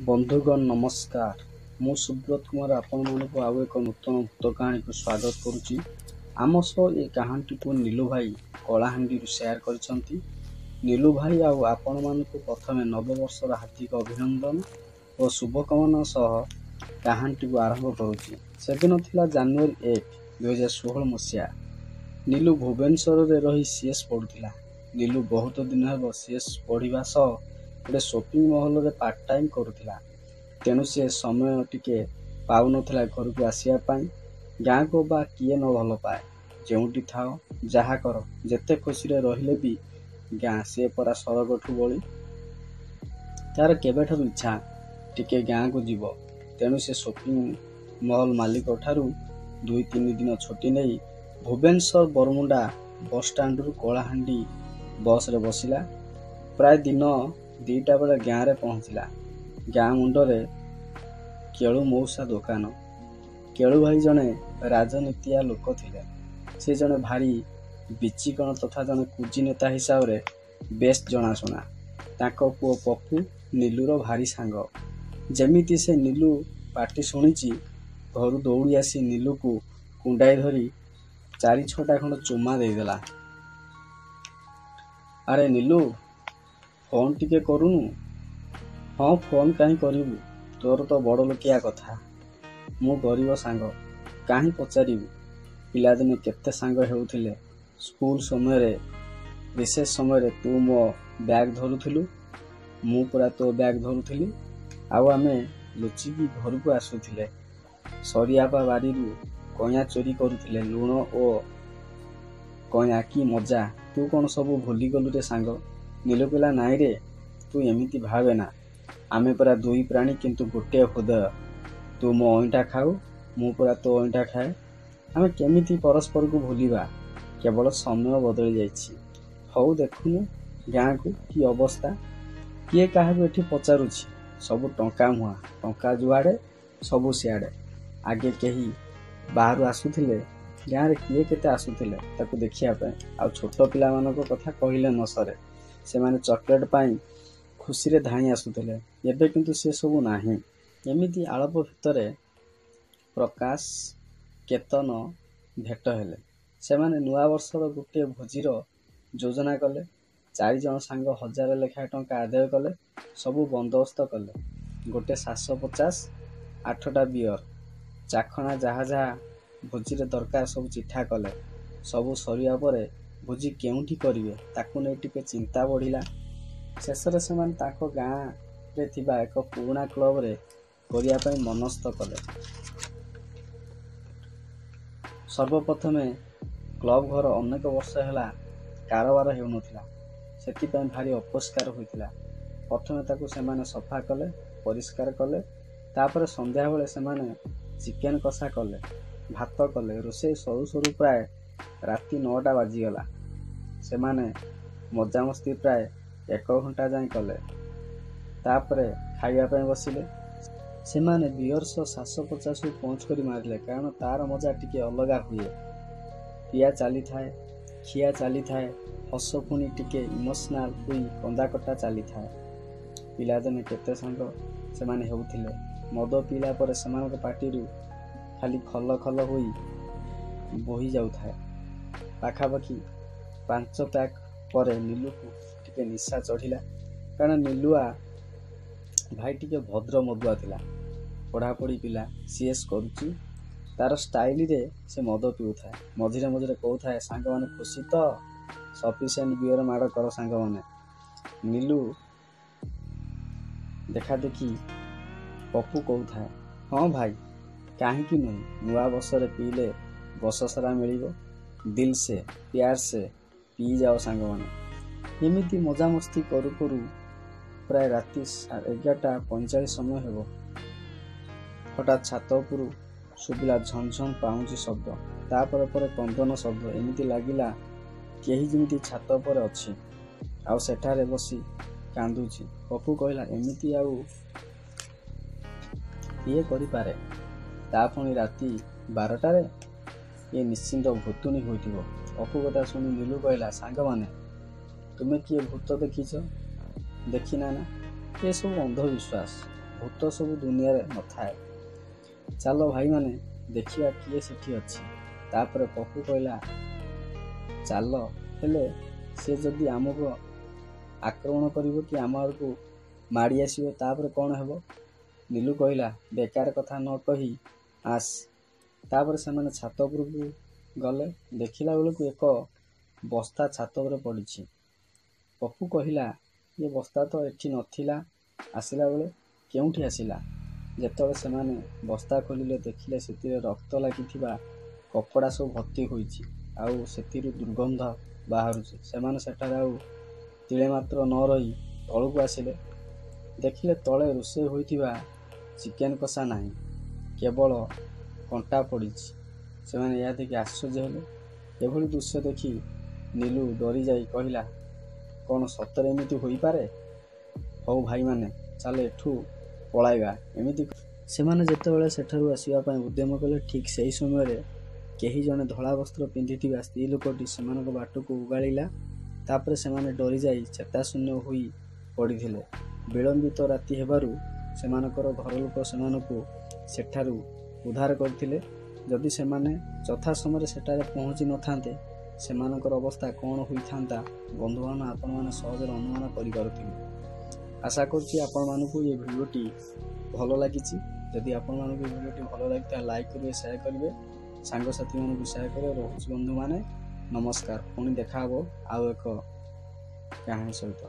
ବନ୍ଧୁଗଣ ନମସ୍କାର। ମୁଁ ସୁବ୍ରତ କୁମାର ଆପଣମାନଙ୍କୁ ଆଉ ଏକ ନୂତନ ଭୂତ କାହାଣୀକୁ ସ୍ୱାଗତ କରୁଛି। ଆମ ସହ ଏ କାହାଣୀଟିକୁ ନୀଲୁ ଭାଇ କଳାହାଣ୍ଡିରୁ ସେୟାର କରିଛନ୍ତି। ନୀଲୁ ଭାଇ ଆଉ ଆପଣମାନଙ୍କୁ ପ୍ରଥମେ ନବବର୍ଷର ହାର୍ଦ୍ଦିକ ଅଭିନନ୍ଦନ ଓ ଶୁଭକାମନା ସହ କାହାଣୀଟିକୁ ଆରମ୍ଭ କରୁଛି। ସେଦିନ ଥିଲା ଜାନୁଆରୀ 1, 2016 ମସିହା। ନୀଲୁ ଭୁବନେଶ୍ୱରରେ ରହି ସିଏସ୍ ପଢ଼ୁଥିଲା। ନୀଲୁ ବହୁତ ଦିନ ହେବ ସିଏସ୍ ପଢ଼ିବା ସହ ଗୋଟେ ସପିଂ ମହଲରେ ପାର୍ଟ ଟାଇମ୍ କରୁଥିଲା। ତେଣୁ ସେ ସମୟ ଟିକେ ପାଉନଥିଲା ଘରକୁ ଆସିବା ପାଇଁ। ଗାଁକୁ ବା କିଏ ନ ଭଲ ପାଏ। ଯେଉଁଠି ଥାଅ, ଯାହା କର, ଯେତେ ଖୁସିରେ ରହିଲେ ବି ଗାଁ ସିଏ ପରା ସ୍ୱର୍ଗଠୁ ବଳି। ତାର କେବେଠାରୁ ଇଚ୍ଛା ଟିକେ ଗାଁକୁ ଯିବ। ତେଣୁ ସେ ସପିଂ ମହଲ ମାଲିକଠାରୁ 2-3 ଦିନ ଛୁଟି ନେଇ ଭୁବନେଶ୍ୱର ବରମୁଣ୍ଡା ବସ୍ଷ୍ଟାଣ୍ଡରୁ କଳାହାଣ୍ଡି ବସ୍ରେ ବସିଲା। ପ୍ରାୟ ଦିନ 2ଟା ବେଳେ ଗାଁରେ ପହଞ୍ଚିଲା। ଗାଁ ମୁଣ୍ଡରେ କେଳୁ ମଉସା ଦୋକାନ। କେଳୁ ଭାଇ ଜଣେ ରାଜନୀତିଆ ଲୋକ ଥିଲେ। ସେ ଜଣେ ଭାରି ବିଚିକଣ ତଥା ଜଣେ କୁଜି ନେତା ହିସାବରେ ବେଶ୍ ଜଣାଶୁଣା। ତାଙ୍କ ପୁଅ ପପୁ ନୀଲୁର ଭାରି ସାଙ୍ଗ। ଯେମିତି ସେ ନୀଲୁ ପାଟି ଶୁଣିଛି, ଘରୁ ଦୌଡ଼ି ଆସି ନୀଲୁକୁ କୁଣ୍ଡାଇ ଧରି 4-6ଟା ଖଣ୍ଡ ଚୁମା ଦେଇଦେଲା। ଆରେ ନୀଲୁ, ଫୋନ୍ ଟିକେ କରୁନୁ? ହଁ, ଫୋନ୍ କାହିଁ କରିବୁ? ତୋର ତ ବଡ଼ ଲୋକିଆ କଥା। ମୁଁ ଗରିବ ସାଙ୍ଗ, କାହିଁ ପଚାରିବୁ? ପିଲାଦିନେ କେତେ ସାଙ୍ଗ ହେଉଥିଲେ। ସ୍କୁଲ ସମୟରେ, ରିସେସ୍ ସମୟରେ ତୁ ମୋ ବ୍ୟାଗ୍ ଧରୁଥିଲୁ, ମୁଁ ପୁରା ତୋ ବ୍ୟାଗ୍ ଧରୁଥିଲି, ଆଉ ଆମେ ଲୁଚିକି ଘରକୁ ଆସୁଥିଲେ। ସରିଆପା ବାଡ଼ିରୁ କଇଁଆ ଚୋରି କରୁଥିଲେ। ଲୁଣ ଓ କଇଁଆ, କି ମଜା! ତୁ କ'ଣ ସବୁ ଭୁଲିଗଲୁ ରେ ସାଙ୍ଗ? ନୀଲୁ କହିଲା, ନାଇଁରେ, ତୁ ଏମିତି ଭାବେନା। ଆମେ ପରା ଦୁଇ ପ୍ରାଣୀ କିନ୍ତୁ ଗୋଟିଏ ହୃଦୟ। ତୁ ମୋ ଅଇଁଠା ଖାଉ, ମୁଁ ପରା ତୋ ଅଇଁଠା ଖାଏ। ଆମେ କେମିତି ପରସ୍ପରକୁ ଭୁଲିବା? କେବଳ ସମୟ ବଦଳି ଯାଇଛି। ହଉ ଦେଖୁନୁ ଗାଁକୁ କି ଅବସ୍ଥା। କିଏ କାହାକୁ ଏଠି ପଚାରୁଛି? ସବୁ ଟଙ୍କା ମୁହାଁ। ଟଙ୍କା ଯୁଆଡ଼େ, ସବୁ ସିଆଡ଼େ। ଆଗେ କେହି ବାହାରୁ ଆସୁଥିଲେ, ଗାଁରେ କିଏ କେତେ ଆସୁଥିଲେ ତାକୁ ଦେଖିବା ପାଇଁ। ଆଉ ଛୋଟ ପିଲାମାନଙ୍କ କଥା କହିଲେ ନ ସରେ। ସେମାନେ ଚକୋଲେଟ୍ ପାଇଁ ଖୁସିରେ ଧାଇଁ ଆସୁଥିଲେ। ଏବେ କିନ୍ତୁ ସେ ସବୁ ନାହିଁ। ଏମିତି ଆଳପ ଭିତରେ ପ୍ରକାଶ, କେତନ ଭେଟ ହେଲେ। ସେମାନେ ନୂଆବର୍ଷର ଗୋଟିଏ ଭୋଜିର ଯୋଜନା କଲେ। 4 ଜଣ ସାଙ୍ଗ 1000 ଲେଖାଏଁ ଟଙ୍କା ଆଦାୟ କଲେ। ସବୁ ବନ୍ଦୋବସ୍ତ କଲେ। ଗୋଟେ 750, 8ଟା ବିୟର, ଚାଖଣା, ଯାହା ଯାହା ଭୋଜିରେ ଦରକାର ସବୁ ଚିଠା କଲେ। ସବୁ ସରିବା ପରେ ଭୋଜି କେଉଁଠି କରିବେ ତାକୁ ନେଇ ଟିକେ ଚିନ୍ତା ବଢ଼ିଲା। ଶେଷରେ ସେମାନେ ତାଙ୍କ ଗାଁରେ ଥିବା ଏକ ପୁରୁଣା କ୍ଲବରେ କରିବା ପାଇଁ ମନସ୍ଥ କଲେ। ସର୍ବପ୍ରଥମେ କ୍ଲବ ଘର ଅନେକ ବର୍ଷ ହେଲା କାରବାର ହେଉନଥିଲା। ସେଥିପାଇଁ ଭାରି ଅପରିଷ୍କାର ହୋଇଥିଲା। ପ୍ରଥମେ ତାକୁ ସେମାନେ ସଫା କଲେ, ପରିଷ୍କାର କଲେ। ତାପରେ ସନ୍ଧ୍ୟାବେଳେ ସେମାନେ ଚିକେନ କଷା କଲେ, ଭାତ କଲେ। ରୋଷେଇ ସରୁ ସରୁ ପ୍ରାୟ ରାତି 9ଟା ବାଜିଗଲା। ସେମାନେ ମଜାମସ୍ତି ପ୍ରାୟ 1 ଘଣ୍ଟା ଯାଏଁ କଲେ। ତାପରେ ଖାଇବା ପାଇଁ ବସିଲେ। ସେମାନେ ବିୟର ସହ 750କୁ ପଞ୍ଚ କରି ମାରିଲେ, କାରଣ ତାର ମଜା ଟିକେ ଅଲଗା ହୁଏ। ପିଆ ଚାଲିଥାଏ, ଖିଆ ଚାଲିଥାଏ, ହସ ପୁଣି ଟିକେ ଇମୋସନାଲ ହୋଇ କନ୍ଦାକଟା ଚାଲିଥାଏ। ପିଲାଦିନେ କେତେ ସାଙ୍ଗ ସେମାନେ ହେଉଥିଲେ। ମଦ ପିଇଲା ପରେ ସେମାନଙ୍କ ପାଟିରୁ ଖାଲି ଖଲ ଖଲ ହୋଇ ବୋହି ଯାଉଥାଏ। ପାଖାପାଖି 5 ପ୍ୟାକ୍ ପରେ ନୀଲୁକୁ ଟିକେ ନିଶା ଚଢ଼ିଲା। କାରଣ ନୀଲୁଆ ଭାଇ ଟିକେ ଭଦ୍ର ମଦୁଆ ଥିଲା। ପଢ଼ାପଢ଼ି ପିଲା, ସିଏସ୍ କରୁଛି। ତାର ଷ୍ଟାଇଲରେ ସେ ମଦ ପିଉଥାଏ। ମଝିରେ ମଝିରେ କହୁଥାଏ, ସାଙ୍ଗମାନେ ଖୁସି ତ? ସଫିସିଏଣ୍ଟ ବିୟର ମାଡ଼ କର ସାଙ୍ଗମାନେ। ନୀଲୁ ଦେଖାଦେଖି ପପୁ କହୁଥାଏ, ହଁ ଭାଇ, କାହିଁକି ନୁହେଁ। ନୂଆ ବର୍ଷରେ ପିଇଲେ ବର୍ଷ ସାରା ମିଳିବ। ଦିଲ୍ ସେ, ପ୍ୟାର ସେ, ପିଇଯାଅ ସାଙ୍ଗମାନେ। ଏମିତି ମଜାମସ୍ତି କରୁ କରୁ ପ୍ରାୟ ରାତି 11:45 ସମୟ ହେବ। ହଠାତ୍ ଛାତ ଉପରୁ ଶୁଭିଲା ଝଣଝଣ ପାଉଁଜି ଶବ୍ଦ। ତାପରେ ପରେ କନ୍ଦନ ଶବ୍ଦ। ଏମିତି ଲାଗିଲା କେହି ଯେମିତି ଛାତ ଉପରେ ଅଛି, ଆଉ ସେଠାରେ ବସି କାନ୍ଦୁଛି। ପପୁ କହିଲା, ଏମିତି ଆଉ କିଏ କରିପାରେ? ତା ପୁଣି ରାତି 12ଟାରେ? ଏ ନିଶ୍ଚିନ୍ତ ଭୂତୁଣୀ ହୋଇଥିବ। ପପୁ କଥା ଶୁଣି ନୀଲୁ କହିଲା, ସାଙ୍ଗମାନେ, ତୁମେ କିଏ ଭୂତ ଦେଖିଛ? ଦେଖିନା ନା? ଏସବୁ ଅନ୍ଧବିଶ୍ୱାସ। ଭୂତ ସବୁ ଦୁନିଆରେ ନଥାଏ। ଚାଲ ଭାଇମାନେ ଦେଖିବା କିଏ ସେଠି ଅଛି। ତାପରେ ପପୁ କହିଲା, ଚାଲ, ହେଲେ ସେ ଯଦି ଆମକୁ ଆକ୍ରମଣ କରିବ କି ଆମ ଆଡ଼କୁ ମାଡ଼ି ଆସିବ ତାପରେ କ'ଣ ହେବ? ନୀଲୁ କହିଲା, ବେକାର କଥା ନ କହି ଆସ। ତାପରେ ସେମାନେ ଛାତ ଉପରକୁ ଗଲେ। ଦେଖିଲା ବେଳକୁ ଏକ ବସ୍ତା ଛାତ ଉପରେ ପଡ଼ିଛି। ପପୁ କହିଲା, ଏ ବସ୍ତା ତ ଏଠି ନଥିଲା, ଆସିଲା ବେଳେ କେଉଁଠି ଆସିଲା? ଯେତେବେଳେ ସେମାନେ ବସ୍ତା ଖୋଲିଲେ ଦେଖିଲେ ସେଥିରେ ରକ୍ତ ଲାଗିଥିବା କପଡ଼ା ସବୁ ଭର୍ତ୍ତି ହୋଇଛି, ଆଉ ସେଥିରୁ ଦୁର୍ଗନ୍ଧ ବାହାରୁଛି। ସେମାନେ ସେଠାରେ ଆଉ ତିଳେ ମାତ୍ର ନ ରହି ତଳକୁ ଆସିଲେ। ଦେଖିଲେ ତଳେ ରୋଷେଇ ହୋଇଥିବା ଚିକେନ କଷା ନାହିଁ, କେବଳ କଣ୍ଟା ପଡ଼ିଛି। ସେମାନେ ଏହା ଦେଖି ଆଶ୍ଚର୍ଯ୍ୟ ହେଲେ। ଏଭଳି ଦୃଶ୍ୟ ଦେଖି ନୀଲୁ ଡରିଯାଇ କହିଲା, କ'ଣ ସତରେ ଏମିତି ହୋଇପାରେ? ହଉ ଭାଇମାନେ, ଚାଲ ଏଠୁ ପଳାଇବା। ଏମିତି ସେମାନେ ଯେତେବେଳେ ସେଠାରୁ ଆସିବା ପାଇଁ ଉଦ୍ୟମ କଲେ, ଠିକ୍ ସେହି ସମୟରେ କେହି ଜଣେ ଧଳା ବସ୍ତ୍ର ପିନ୍ଧିଥିବା ସ୍ତ୍ରୀ ଲୋକଟି ସେମାନଙ୍କ ବାଟକୁ ଉଗାଳିଲା। ତାପରେ ସେମାନେ ଡରିଯାଇ ଚେତାଶୂନ୍ୟ ହୋଇ ପଡ଼ିଥିଲେ। ବିଳମ୍ବିତ ରାତି ହେବାରୁ ସେମାନଙ୍କର ଘରଲୋକ ସେମାନଙ୍କୁ ସେଠାରୁ ଉଦ୍ଧାର କରିଥିଲେ। ଯଦି ସେମାନେ ଯଥା ସମୟରେ ସେଠାରେ ପହଞ୍ଚି ନଥାନ୍ତେ, ସେମାନଙ୍କର ଅବସ୍ଥା କ'ଣ ହୋଇଥାନ୍ତା ବନ୍ଧୁମାନେ ଆପଣମାନେ ସହଜରେ ଅନୁମାନ କରିପାରୁଥିବେ। ଆଶା କରୁଛି ଆପଣମାନଙ୍କୁ ଏ ଭିଡ଼ିଓଟି ଭଲ ଲାଗିଛି। ଯଦି ଆପଣମାନଙ୍କୁ ଏ ଭିଡ଼ିଓଟି ଭଲ ଲାଗିଥାଏ ଲାଇକ୍ କରିବେ, ସେୟାର କରିବେ, ସାଙ୍ଗସାଥିମାନଙ୍କୁ ସେୟାର କରିବେ। ରହୁଛି ବନ୍ଧୁମାନେ, ନମସ୍କାର। ପୁଣି ଦେଖା ହେବ ଆଉ ଏକ କାହାଣୀ ସହିତ।